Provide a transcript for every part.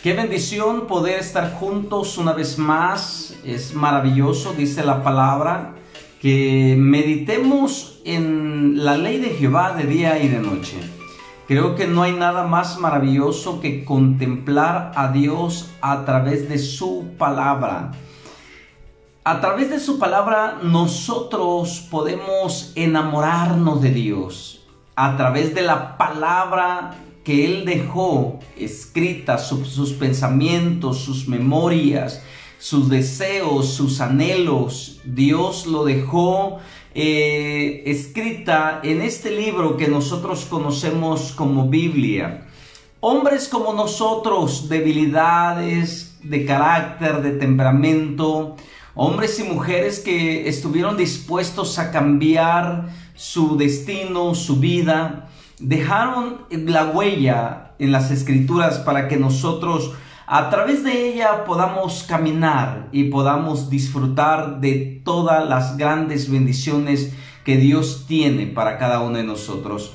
Qué bendición poder estar juntos una vez más. Es maravilloso, dice la palabra, que meditemos en la ley de Jehová de día y de noche. Creo que no hay nada más maravilloso que contemplar a Dios a través de su palabra. A través de su palabra nosotros podemos enamorarnos de Dios. A través de la palabra que Él dejó escrita, sus pensamientos, sus memorias, sus deseos, sus anhelos, Dios lo dejó escrita en este libro que nosotros conocemos como Biblia. Hombres como nosotros, debilidades de carácter, de temperamento, hombres y mujeres que estuvieron dispuestos a cambiar su destino, su vida, dejaron la huella en las Escrituras para que nosotros a través de ella podamos caminar y podamos disfrutar de todas las grandes bendiciones que Dios tiene para cada uno de nosotros.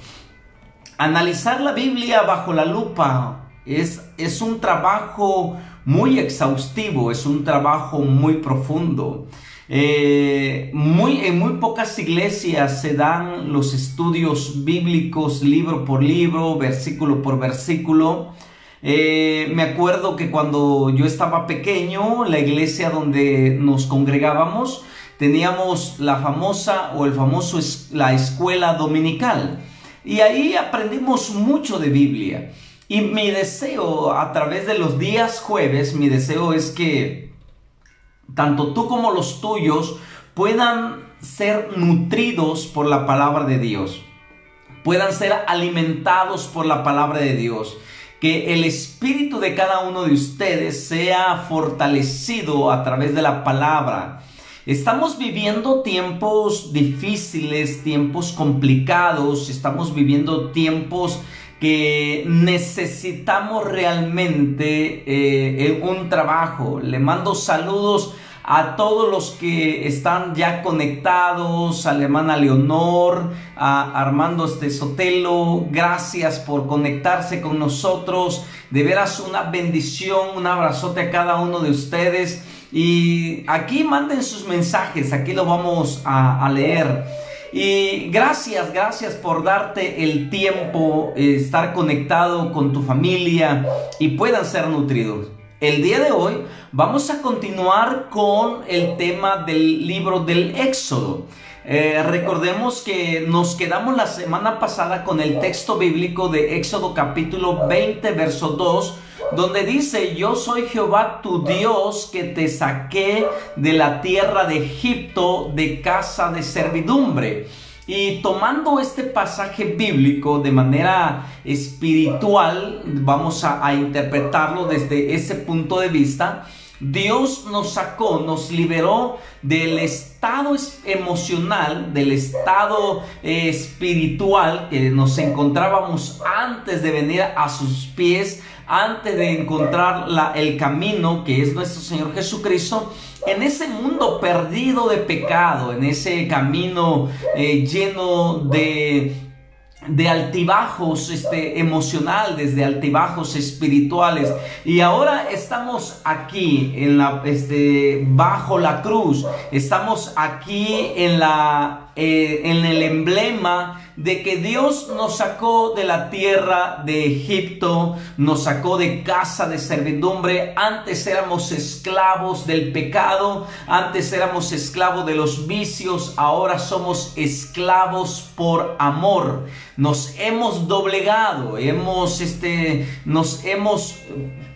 Analizar la Biblia bajo la lupa es un trabajo muy exhaustivo, es un trabajo muy profundo. En muy pocas iglesias se dan los estudios bíblicos libro por libro, versículo por versículo. Me acuerdo que cuando yo estaba pequeño, la iglesia donde nos congregábamos, teníamos la escuela dominical. Y ahí aprendimos mucho de Biblia. Y mi deseo a través de los días jueves, mi deseo es que tanto tú como los tuyos puedan ser nutridos por la palabra de Dios, puedan ser alimentados por la palabra de Dios, que el espíritu de cada uno de ustedes sea fortalecido a través de la palabra. Estamos viviendo tiempos difíciles, tiempos complicados, estamos viviendo tiempos que necesitamos realmente un trabajo. Le mando saludos a todos los que están ya conectados, a la hermana Leonor, a Armando Sotelo, gracias por conectarse con nosotros. De veras una bendición, un abrazote a cada uno de ustedes. Y aquí manden sus mensajes, aquí lo vamos a leer. Y gracias por darte el tiempo, estar conectado con tu familia y puedan ser nutridos. El día de hoy vamos a continuar con el tema del libro del Éxodo. Recordemos que nos quedamos la semana pasada con el texto bíblico de Éxodo capítulo 20 verso 2, donde dice: yo soy Jehová tu Dios que te saqué de la tierra de Egipto, de casa de servidumbre. Y tomando este pasaje bíblico de manera espiritual, vamos a interpretarlo desde ese punto de vista. Dios nos sacó, nos liberó del estado emocional, del estado espiritual que nos encontrábamos antes de venir a sus pies, antes de encontrar el camino que es nuestro Señor Jesucristo, en ese mundo perdido de pecado, en ese camino lleno de altibajos emocionales, de altibajos espirituales. Y ahora estamos aquí bajo la cruz, estamos aquí en el emblema de que Dios nos sacó de la tierra de Egipto, nos sacó de casa de servidumbre. Antes éramos esclavos del pecado, antes éramos esclavos de los vicios, ahora somos esclavos por amor. Nos hemos doblegado, nos hemos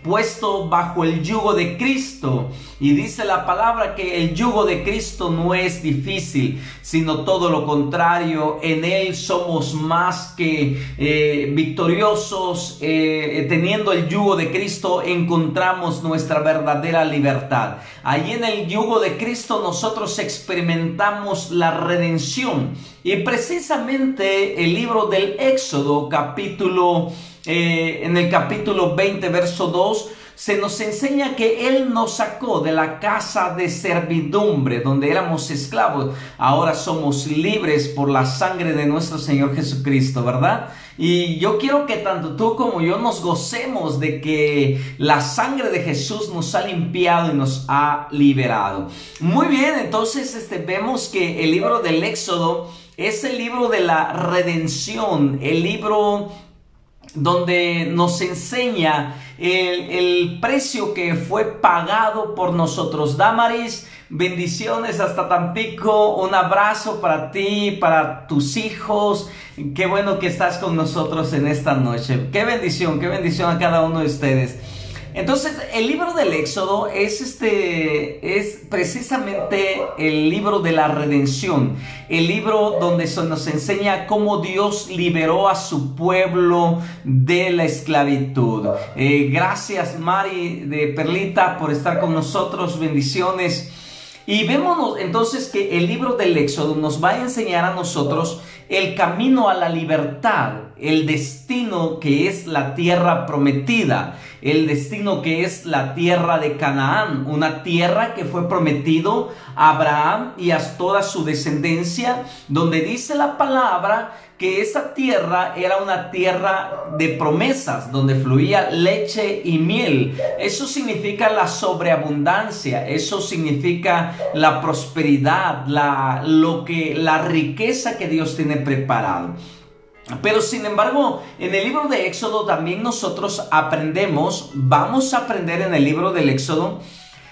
puesto bajo el yugo de Cristo. Y dice la palabra que el yugo de Cristo no es difícil, sino todo lo contrario. En Él somos más que victoriosos. Teniendo el yugo de Cristo encontramos nuestra verdadera libertad. Allí en el yugo de Cristo nosotros experimentamos la redención. Y precisamente el libro del Éxodo en el capítulo 20 verso 2 se nos enseña que Él nos sacó de la casa de servidumbre, donde éramos esclavos. Ahora somos libres por la sangre de nuestro Señor Jesucristo, ¿verdad? Y yo quiero que tanto tú como yo nos gocemos de que la sangre de Jesús nos ha limpiado y nos ha liberado. Muy bien, entonces vemos que el libro del Éxodo es el libro de la redención, el libro donde nos enseña el precio que fue pagado por nosotros. Damaris, bendiciones hasta Tampico, un abrazo para ti, para tus hijos. Qué bueno que estás con nosotros en esta noche. Qué bendición a cada uno de ustedes. Entonces, el libro del Éxodo es precisamente el libro de la redención, el libro donde se nos enseña cómo Dios liberó a su pueblo de la esclavitud. Gracias, Mari de Perlita, por estar con nosotros. Bendiciones. Y vemos entonces que el libro del Éxodo nos va a enseñar a nosotros el camino a la libertad, el destino que es la tierra prometida, el destino que es la tierra de Canaán, una tierra que fue prometido a Abraham y a toda su descendencia, donde dice la palabra que esa tierra era una tierra de promesas, donde fluía leche y miel. Eso significa la sobreabundancia, eso significa la prosperidad, la riqueza que Dios tiene preparado. Pero sin embargo, en el libro de Éxodo también nosotros vamos a aprender en el libro del Éxodo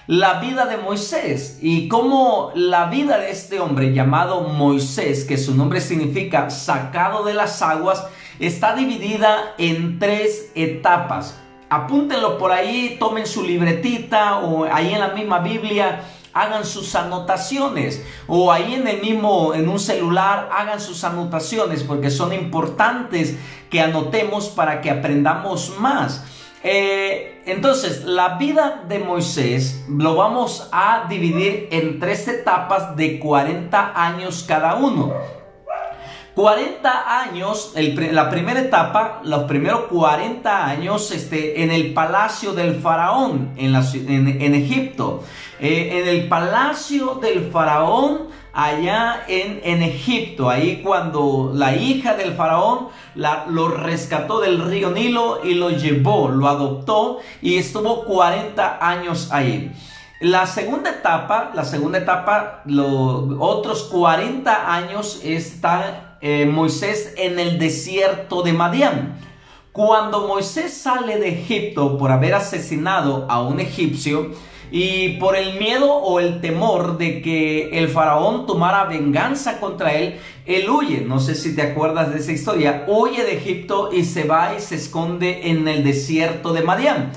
la vida de Moisés y cómo la vida de este hombre llamado Moisés, que su nombre significa sacado de las aguas, está dividida en 3 etapas. Apúntenlo por ahí, tomen su libretita o ahí en la misma Biblia, hagan sus anotaciones, o ahí en un celular hagan sus anotaciones, porque son importantes que anotemos para que aprendamos más. Entonces, la vida de Moisés lo vamos a dividir en 3 etapas de 40 años cada uno. 40 años, la primera etapa, los primeros 40 años en el palacio del faraón en Egipto. En el palacio del faraón allá en Egipto, ahí cuando la hija del faraón lo rescató del río Nilo y lo llevó, lo adoptó y estuvo 40 años ahí. La segunda etapa, los otros 40 años está Moisés en el desierto de Madián. Cuando Moisés sale de Egipto por haber asesinado a un egipcio y por el miedo o el temor de que el faraón tomara venganza contra él, él huye. No sé si te acuerdas de esa historia. Huye de Egipto y se va y se esconde en el desierto de Madián.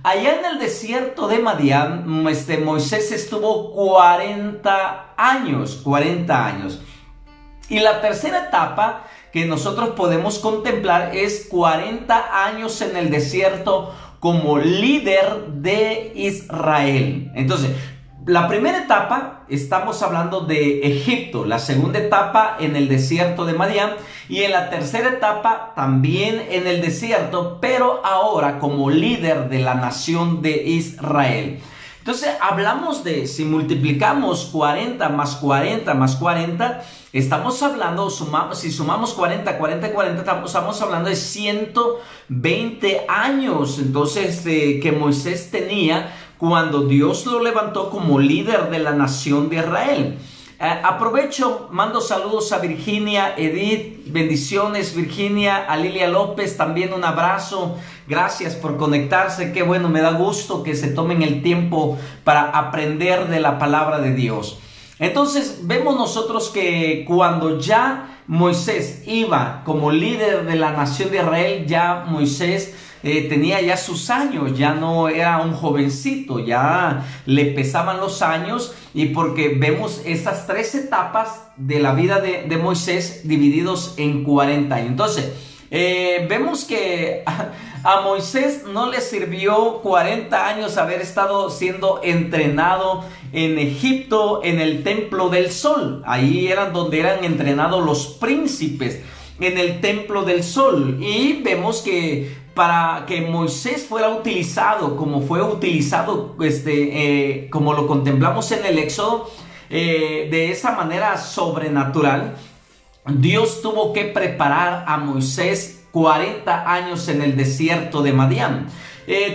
Allá en el desierto de Madián, Moisés estuvo 40 años. Y la tercera etapa que nosotros podemos contemplar es 40 años en el desierto como líder de Israel. Entonces, la primera etapa estamos hablando de Egipto, la segunda etapa en el desierto de Madián y en la tercera etapa también en el desierto, pero ahora como líder de la nación de Israel. Entonces hablamos de, si multiplicamos 40 más 40 más 40, estamos hablando, si sumamos 40, 40 y 40, estamos hablando de 120 años. Entonces que Moisés tenía cuando Dios lo levantó como líder de la nación de Israel. Aprovecho, mando saludos a Virginia, Edith, bendiciones Virginia, a Lilia López también un abrazo, gracias por conectarse, qué bueno, me da gusto que se tomen el tiempo para aprender de la palabra de Dios. Entonces vemos nosotros que cuando ya Moisés iba como líder de la nación de Israel, ya Moisés tenía ya sus años, ya no era un jovencito, ya le pesaban los años, y porque vemos estas 3 etapas de la vida de Moisés divididos en 40 años. Entonces, vemos que a Moisés no le sirvió 40 años haber estado siendo entrenado en Egipto, en el templo del sol. Ahí eran donde eran entrenados los príncipes, en el templo del sol. Y vemos que para que Moisés fuera utilizado como fue utilizado, como lo contemplamos en el Éxodo, de esa manera sobrenatural, Dios tuvo que preparar a Moisés 40 años en el desierto de Madián.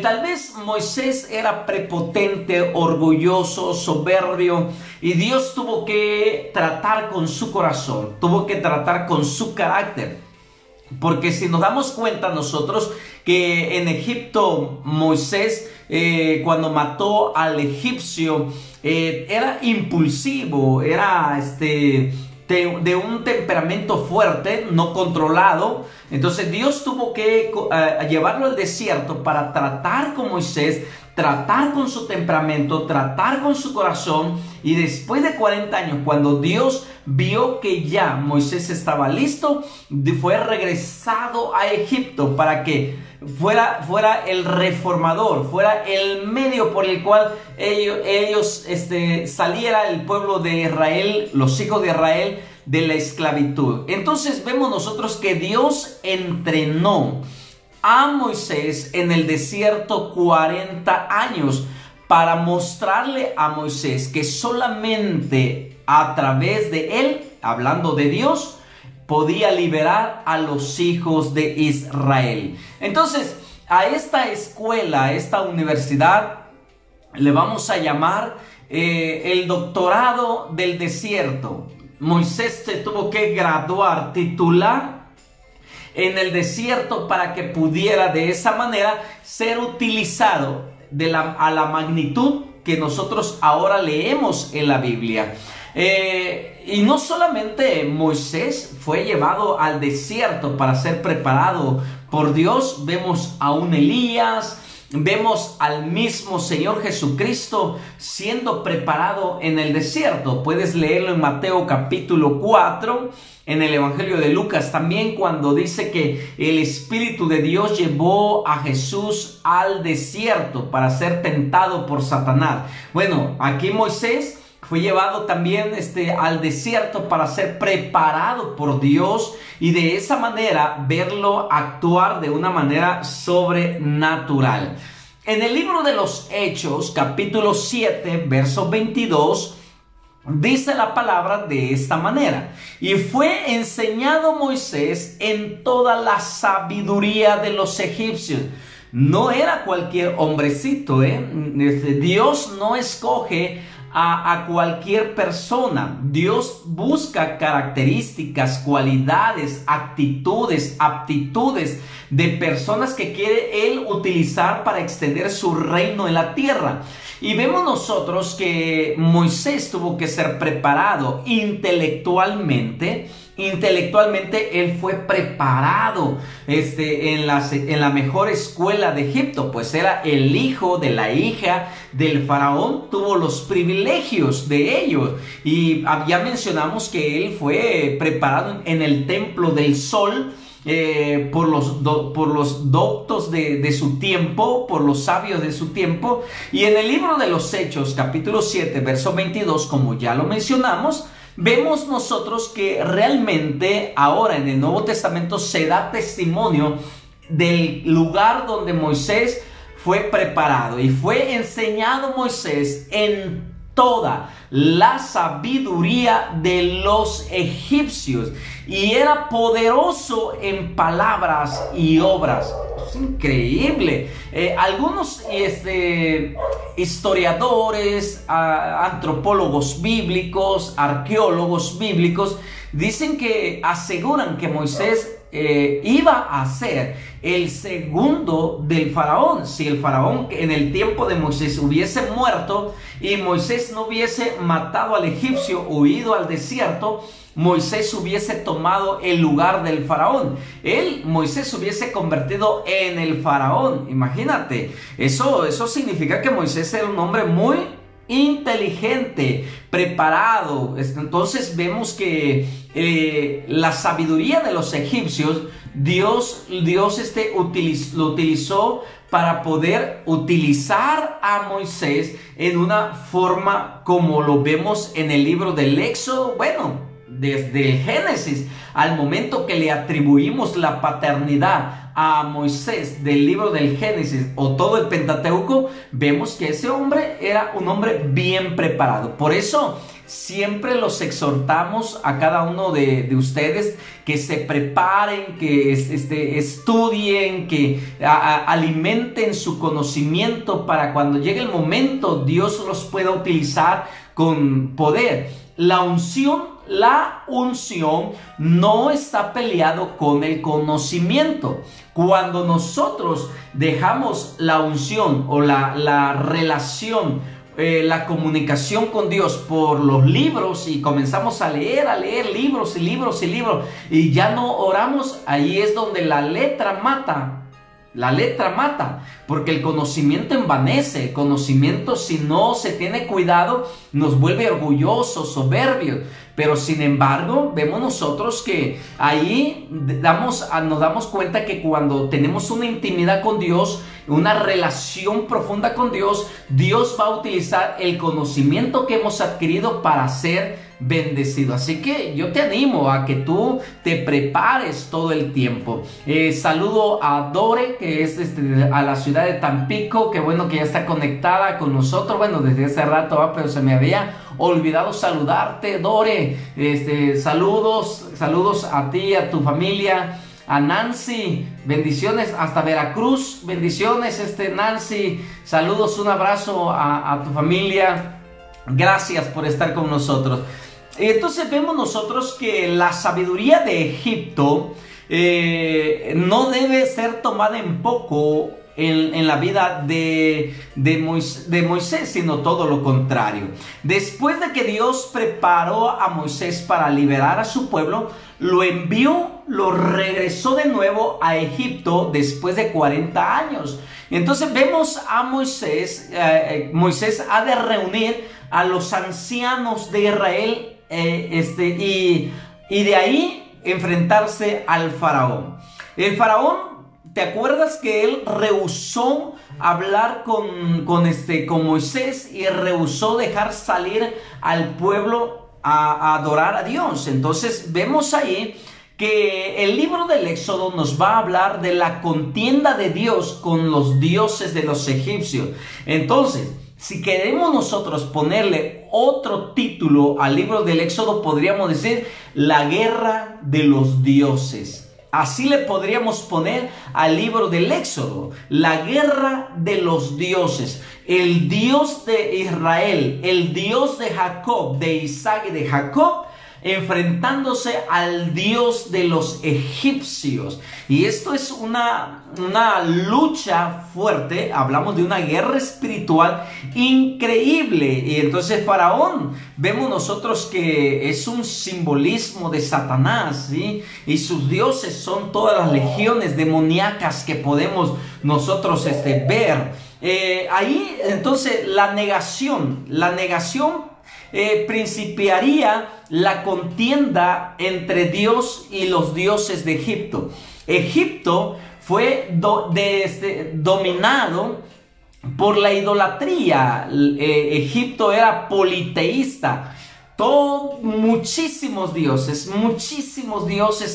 Tal vez Moisés era prepotente, orgulloso, soberbio, y Dios tuvo que tratar con su corazón, tuvo que tratar con su carácter. Porque si nos damos cuenta nosotros que en Egipto Moisés, cuando mató al egipcio, era impulsivo, era de un temperamento fuerte, no controlado. Entonces Dios tuvo que llevarlo al desierto para tratar con Moisés, tratar con su temperamento, tratar con su corazón. Y después de 40 años, cuando Dios vio que ya Moisés estaba listo, fue regresado a Egipto para que fuera el reformador, fuera el medio por el cual ellos saliera el pueblo de Israel, los hijos de Israel, de la esclavitud. Entonces vemos nosotros que Dios entrenó a Moisés en el desierto 40 años para mostrarle a Moisés que solamente a través de él, hablando de Dios, podía liberar a los hijos de Israel. Entonces, a esta escuela, a esta universidad, le vamos a llamar el doctorado del desierto. Moisés se tuvo que graduar, titular en el desierto para que pudiera de esa manera ser utilizado a la magnitud que nosotros ahora leemos en la Biblia. Y no solamente Moisés fue llevado al desierto para ser preparado por Dios, vemos a un Elías, vemos al mismo Señor Jesucristo siendo preparado en el desierto. Puedes leerlo en Mateo capítulo 4, en el Evangelio de Lucas también, cuando dice que el Espíritu de Dios llevó a Jesús al desierto para ser tentado por Satanás. Bueno, aquí Moisés fue llevado también al desierto para ser preparado por Dios y de esa manera verlo actuar de una manera sobrenatural. En el libro de los Hechos, capítulo 7, verso 22, dice la palabra de esta manera: y fue enseñado Moisés en toda la sabiduría de los egipcios. No era cualquier hombrecito, Dios no escoge a cualquier persona. Dios busca características, cualidades, actitudes, aptitudes de personas que quiere Él utilizar para extender su reino en la tierra. Y vemos nosotros que Moisés tuvo que ser preparado intelectualmente. Intelectualmente él fue preparado en la mejor escuela de Egipto, pues era el hijo de la hija del faraón, tuvo los privilegios de ellos. Y ya mencionamos que él fue preparado en el templo del sol, por los doctos de su tiempo, por los sabios de su tiempo. Y en el libro de los Hechos, capítulo 7, verso 22, como ya lo mencionamos, vemos nosotros que realmente ahora en el Nuevo Testamento se da testimonio del lugar donde Moisés fue preparado y fue enseñado Moisés en toda la sabiduría de los egipcios y era poderoso en palabras y obras. Es increíble. Algunos historiadores, antropólogos bíblicos, arqueólogos bíblicos dicen que aseguran que Moisés iba a ser el segundo del faraón. Si el faraón en el tiempo de Moisés hubiese muerto y Moisés no hubiese matado al egipcio, huido al desierto, Moisés hubiese tomado el lugar del faraón. Moisés hubiese convertido en el faraón. Imagínate, eso significa que Moisés era un hombre muy inteligente, preparado. Entonces vemos que la sabiduría de los egipcios, Dios lo utilizó para poder utilizar a Moisés en una forma como lo vemos en el libro del Éxodo. Bueno, desde el Génesis al momento que le atribuimos la paternidad a Moisés del libro del Génesis o todo el Pentateuco, vemos que ese hombre era un hombre bien preparado. Por eso siempre los exhortamos a cada uno de ustedes que se preparen, que estudien, que alimenten su conocimiento para cuando llegue el momento Dios los pueda utilizar con poder. La unción no está peleado con el conocimiento. Cuando nosotros dejamos la unción o la relación, la comunicación con Dios por los libros y comenzamos a leer libros y libros y libros y ya no oramos, ahí es donde la letra mata. La letra mata, porque el conocimiento envanece. El conocimiento, si no se tiene cuidado, nos vuelve orgullosos, soberbios. Pero sin embargo, vemos nosotros que ahí nos damos cuenta que cuando tenemos una intimidad con Dios, una relación profunda con Dios, Dios va a utilizar el conocimiento que hemos adquirido para ser bendecido. Así que yo te animo a que tú te prepares todo el tiempo. Saludo a Dore, que es a la ciudad de Tampico. Qué bueno que ya está conectada con nosotros. Bueno, desde hace rato, pero se me había olvidado saludarte, Dore. Saludos a ti, a tu familia. A Nancy, bendiciones hasta Veracruz, bendiciones Nancy, saludos, un abrazo a tu familia, gracias por estar con nosotros. Entonces vemos nosotros que la sabiduría de Egipto no debe ser tomada en poco en la vida de Moisés, sino todo lo contrario. Después de que Dios preparó a Moisés para liberar a su pueblo, lo envió, lo regresó de nuevo a Egipto después de 40 años. Entonces vemos a Moisés, Moisés ha de reunir a los ancianos de Israel y de ahí enfrentarse al faraón. El faraón, ¿te acuerdas que él rehusó hablar con Moisés y rehusó dejar salir al pueblo a adorar a Dios? Entonces vemos ahí que el libro del Éxodo nos va a hablar de la contienda de Dios con los dioses de los egipcios. Entonces, si queremos nosotros ponerle otro título al libro del Éxodo, podríamos decir la guerra de los dioses. Así le podríamos poner al libro del Éxodo, la guerra de los dioses. El Dios de Israel, el Dios de Jacob, de Isaac y de Jacob, enfrentándose al Dios de los egipcios. Y esto es una lucha fuerte. Hablamos de una guerra espiritual increíble. Y entonces Faraón, vemos nosotros que es un simbolismo de Satanás, ¿sí? Y sus dioses son todas las legiones demoníacas que podemos nosotros ver. Ahí entonces la negación principiaría la contienda entre Dios y los dioses de Egipto. Egipto fue dominado por la idolatría. Egipto era politeísta. Muchísimos dioses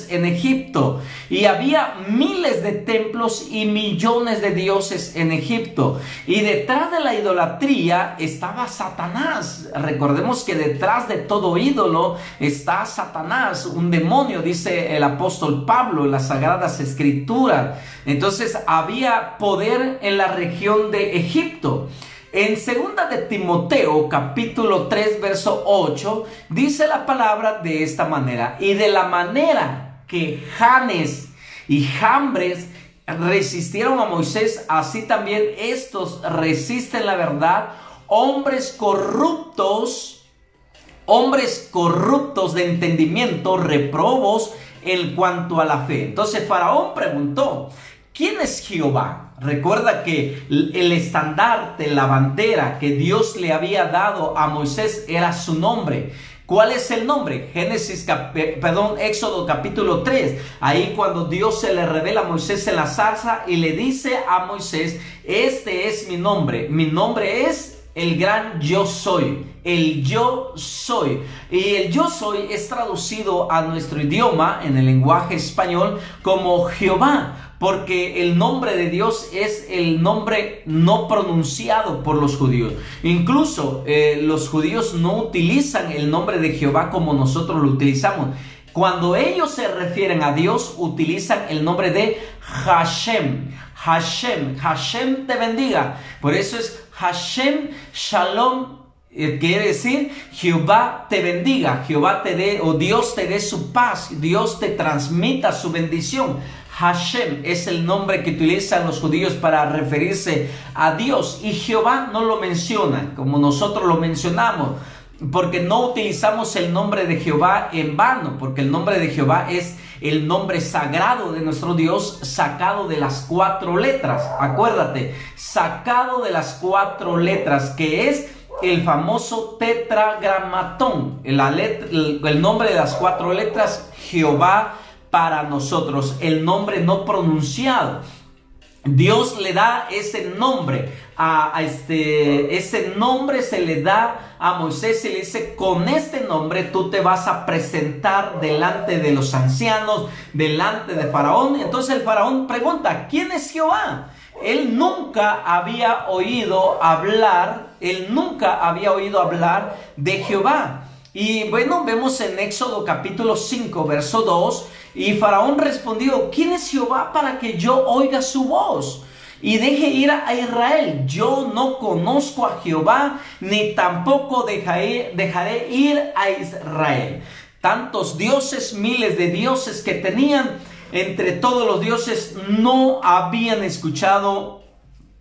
en Egipto, y había miles de templos y millones de dioses en Egipto, y detrás de la idolatría estaba Satanás. Recordemos que detrás de todo ídolo está Satanás, un demonio, dice el apóstol Pablo en las Sagradas Escrituras. Entonces había poder en la región de Egipto. En 2 de Timoteo, capítulo 3, verso 8, dice la palabra de esta manera: y de la manera que Janes y Jambres resistieron a Moisés, así también estos resisten la verdad, hombres corruptos de entendimiento, reprobos en cuanto a la fe. Entonces Faraón preguntó: ¿quién es Jehová? Recuerda que el estandarte, la bandera que Dios le había dado a Moisés era su nombre. ¿Cuál es el nombre? Éxodo capítulo 3. Ahí cuando Dios se le revela a Moisés en la zarza y le dice a Moisés: este es mi nombre es el gran yo soy, el yo soy. Y el yo soy es traducido a nuestro idioma en el lenguaje español como Jehová. porque el nombre de Dios es el nombre no pronunciado por los judíos. Incluso los judíos no utilizan el nombre de Jehová como nosotros lo utilizamos. Cuando ellos se refieren a Dios, utilizan el nombre de Hashem. Hashem, Hashem te bendiga. Por eso es Hashem Shalom. Quiere decir Jehová te bendiga, Jehová te dé, o Dios te dé su paz, Dios te transmita su bendición. Hashem es el nombre que utilizan los judíos para referirse a Dios, y Jehová no lo menciona como nosotros lo mencionamos, porque no utilizamos el nombre de Jehová en vano, porque el nombre de Jehová es el nombre sagrado de nuestro Dios, sacado de las 4 letras. Acuérdate, sacado de las 4 letras, que es el famoso tetragramatón, el nombre de las 4 letras, Jehová para nosotros, el nombre no pronunciado. Dios le da ese nombre, ese nombre se le da a Moisés y le dice: con este nombre tú te vas a presentar delante de los ancianos, delante de Faraón. Entonces el Faraón pregunta: ¿quién es Jehová? Él nunca había oído hablar de Jehová. Y bueno, vemos en Éxodo capítulo 5, verso 2, y Faraón respondió: ¿quién es Jehová para que yo oiga su voz y deje ir a Israel? Yo no conozco a Jehová, ni tampoco dejaré ir a Israel. Tantos dioses, miles de dioses que tenían, entre todos los dioses no habían escuchado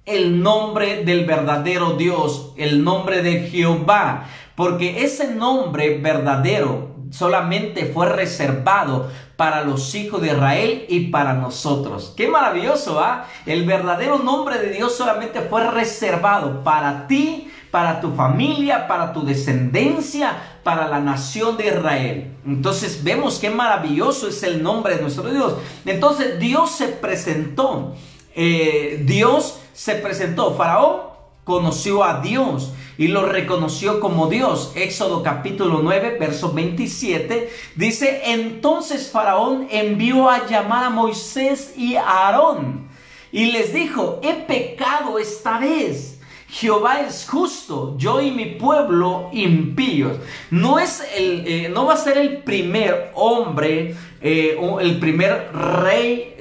el nombre del verdadero Dios, el nombre de Jehová, porque ese nombre verdadero solamente fue reservado para los hijos de Israel y para nosotros. ¡Qué maravilloso! El verdadero nombre de Dios solamente fue reservado para ti, para tu familia, para tu descendencia, para la nación de Israel. Entonces vemos qué maravilloso es el nombre de nuestro Dios. Entonces Dios se presentó. Faraón conoció a Dios y lo reconoció como Dios. Éxodo capítulo 9, verso 27 dice: entonces Faraón envió a llamar a Moisés y a Aarón y les dijo: he pecado esta vez. Jehová es justo, yo y mi pueblo impíos. No va a ser el primer hombre, el primer rey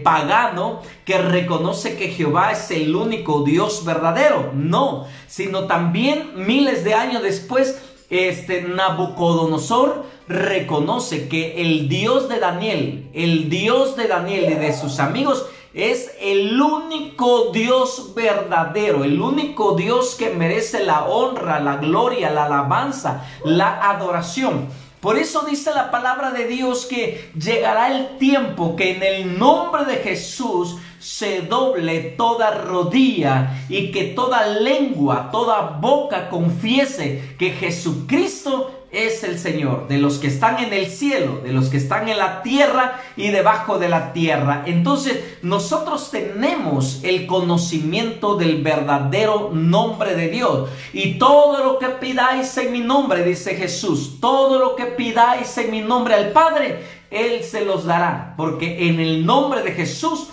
pagano que reconoce que Jehová es el único Dios verdadero. No, sino también miles de años después, Nabucodonosor reconoce que el Dios de Daniel y de sus amigos es el único Dios verdadero, el único Dios que merece la honra, la gloria, la alabanza, la adoración. Por eso dice la palabra de Dios que llegará el tiempo que en el nombre de Jesús se doble toda rodilla y que toda lengua, toda boca confiese que Jesucristo es el Señor, de los que están en el cielo, de los que están en la tierra y debajo de la tierra. Entonces nosotros tenemos el conocimiento del verdadero nombre de Dios. Y todo lo que pidáis en mi nombre, dice Jesús, todo lo que pidáis en mi nombre al Padre, Él se los dará. Porque en el nombre de Jesús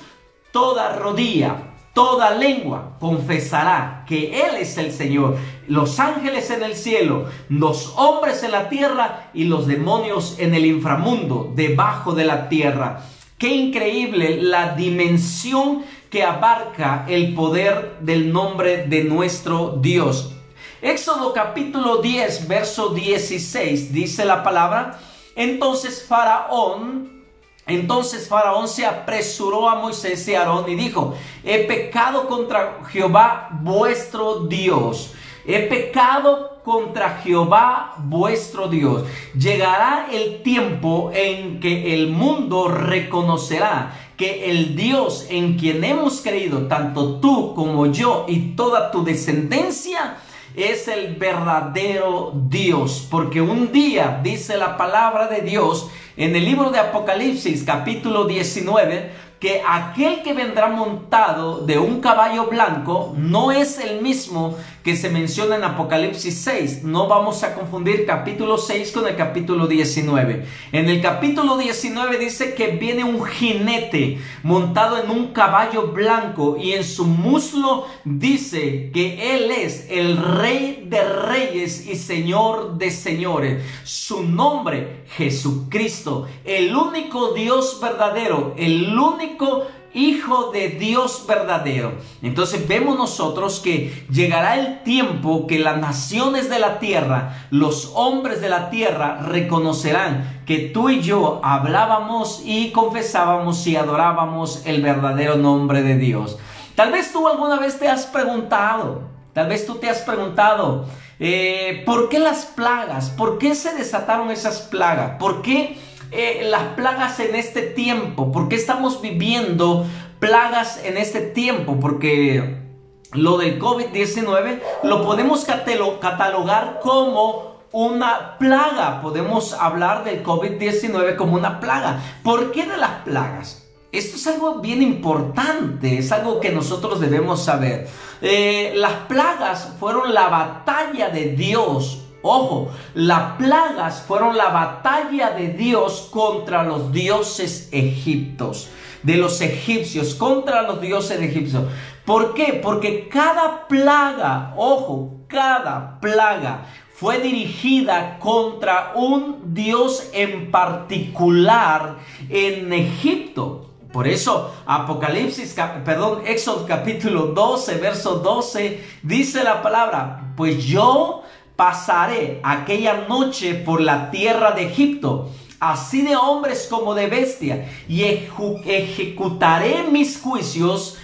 toda rodilla, toda lengua confesará que Él es el Señor. Los ángeles en el cielo, los hombres en la tierra y los demonios en el inframundo, debajo de la tierra. Qué increíble la dimensión que abarca el poder del nombre de nuestro Dios. Éxodo capítulo 10, verso 16, dice la palabra: Entonces Faraón se apresuró a Moisés y a Aarón y dijo: he pecado contra Jehová vuestro Dios. He pecado contra Jehová vuestro Dios. Llegará el tiempo en que el mundo reconocerá que el Dios en quien hemos creído, tanto tú como yo y toda tu descendencia, es el verdadero Dios. Porque un día, dice la palabra de Dios en el libro de Apocalipsis capítulo 19, que aquel que vendrá montado de un caballo blanco no es el mismo que se menciona en Apocalipsis 6. No vamos a confundir capítulo 6 con el capítulo 19. En el capítulo 19 dice que viene un jinete montado en un caballo blanco y en su muslo dice que él es el Rey de Reyes y Señor de Señores. Su nombre, Jesucristo, el único Dios verdadero, el único Hijo de Dios verdadero. Entonces vemos nosotros que llegará el tiempo que las naciones de la tierra, los hombres de la tierra reconocerán que tú y yo hablábamos y confesábamos y adorábamos el verdadero nombre de Dios. Tal vez tú alguna vez te has preguntado, ¿por qué las plagas? ¿Por qué se desataron esas plagas? ¿Por qué las plagas en este tiempo? ¿Por qué estamos viviendo plagas en este tiempo? Porque lo del COVID-19 lo podemos catalogar como una plaga. Podemos hablar del COVID-19 como una plaga. ¿Por qué de las plagas? Esto es algo bien importante, es algo que nosotros debemos saber. Las plagas fueron la batalla de Dios. Ojo, las plagas fueron la batalla de Dios contra los dioses egipcios, contra los dioses egipcios. ¿Por qué? Porque cada plaga, ojo, cada plaga fue dirigida contra un dios en particular en Egipto. Por eso Éxodo capítulo 12, verso 12, dice la palabra: pues yo pasaré aquella noche por la tierra de Egipto, así de hombres como de bestia, y ejecutaré mis juicios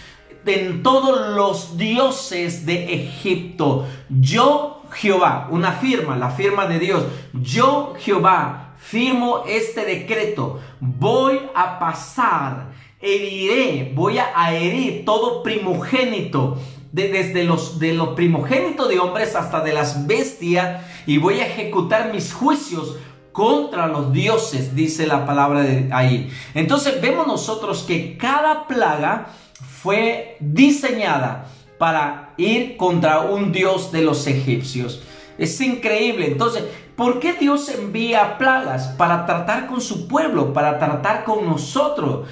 en todos los dioses de Egipto. Yo, Jehová, una firma, la firma de Dios. Yo, Jehová, firmo este decreto. Voy a pasar, voy a herir todo primogénito, desde los primogénitos de hombres hasta de las bestias, y voy a ejecutar mis juicios contra los dioses, dice la palabra de ahí. Entonces vemos nosotros que cada plaga fue diseñada para ir contra un dios de los egipcios. Es increíble. Entonces, ¿por qué Dios envía plagas? Para tratar con su pueblo, para tratar con nosotros.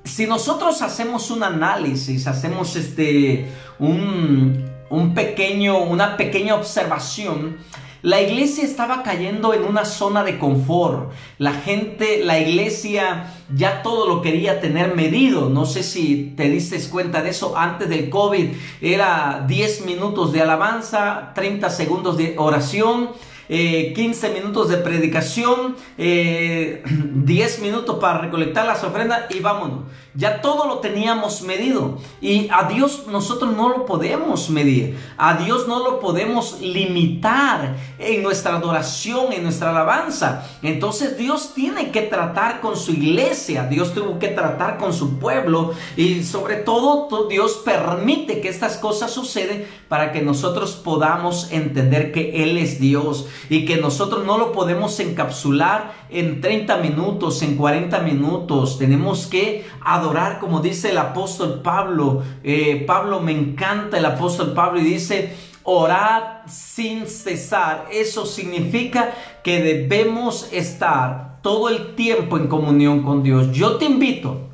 Si nosotros hacemos un análisis, hacemos una pequeña observación, la iglesia estaba cayendo en una zona de confort. La iglesia ya todo lo quería tener medido. No sé si te diste cuenta de eso. Antes del COVID era 10 minutos de alabanza, 30 segundos de oración, 15 minutos de predicación, 10 minutos para recolectar las ofrendas y vámonos. Ya todo lo teníamos medido, y a Dios nosotros no lo podemos medir, a Dios no lo podemos limitar en nuestra adoración, en nuestra alabanza. Entonces Dios tiene que tratar con su iglesia, Dios tuvo que tratar con su pueblo, y sobre todo Dios permite que estas cosas suceden para que nosotros podamos entender que Él es Dios y que nosotros no lo podemos encapsular en 30 minutos, en 40 minutos. Tenemos que adorar, como dice el apóstol Pablo. Me encanta el apóstol Pablo, y dice: orad sin cesar. Eso significa que debemos estar todo el tiempo en comunión con Dios. Yo te invito,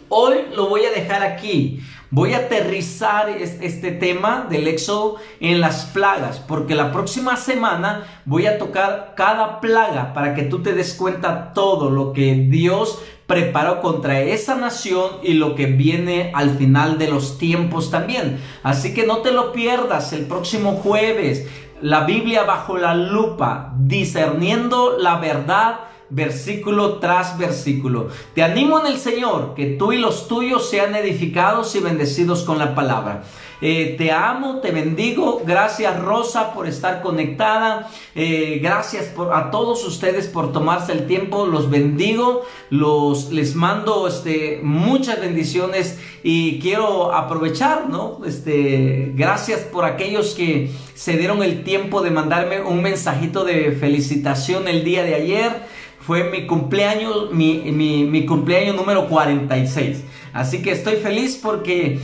hoy lo voy a dejar aquí. Voy a aterrizar este tema del Éxodo en las plagas, porque la próxima semana voy a tocar cada plaga para que tú te des cuenta todo lo que Dios preparó contra esa nación y lo que viene al final de los tiempos también. Así que no te lo pierdas el próximo jueves. La Biblia bajo la lupa, discerniendo la verdad, versículo tras versículo. Te animo en el Señor que tú y los tuyos sean edificados y bendecidos con la palabra. Te amo, te bendigo. Gracias, Rosa, por estar conectada. Gracias a todos ustedes por tomarse el tiempo. Los bendigo. Les mando muchas bendiciones, y quiero aprovechar, ¿no? Gracias por aquellos que se dieron el tiempo de mandarme un mensajito de felicitación el día de ayer. fue mi cumpleaños, mi cumpleaños número 46. Así que estoy feliz porque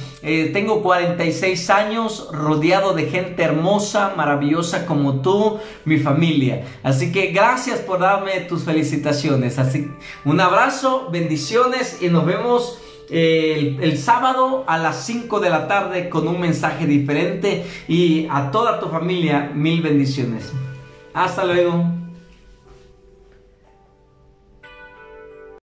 tengo 46 años rodeado de gente hermosa, maravillosa como tú, mi familia. Así que gracias por darme tus felicitaciones. Así, un abrazo, bendiciones y nos vemos el sábado a las 5 de la tarde con un mensaje diferente. Y a toda tu familia, mil bendiciones. Hasta luego.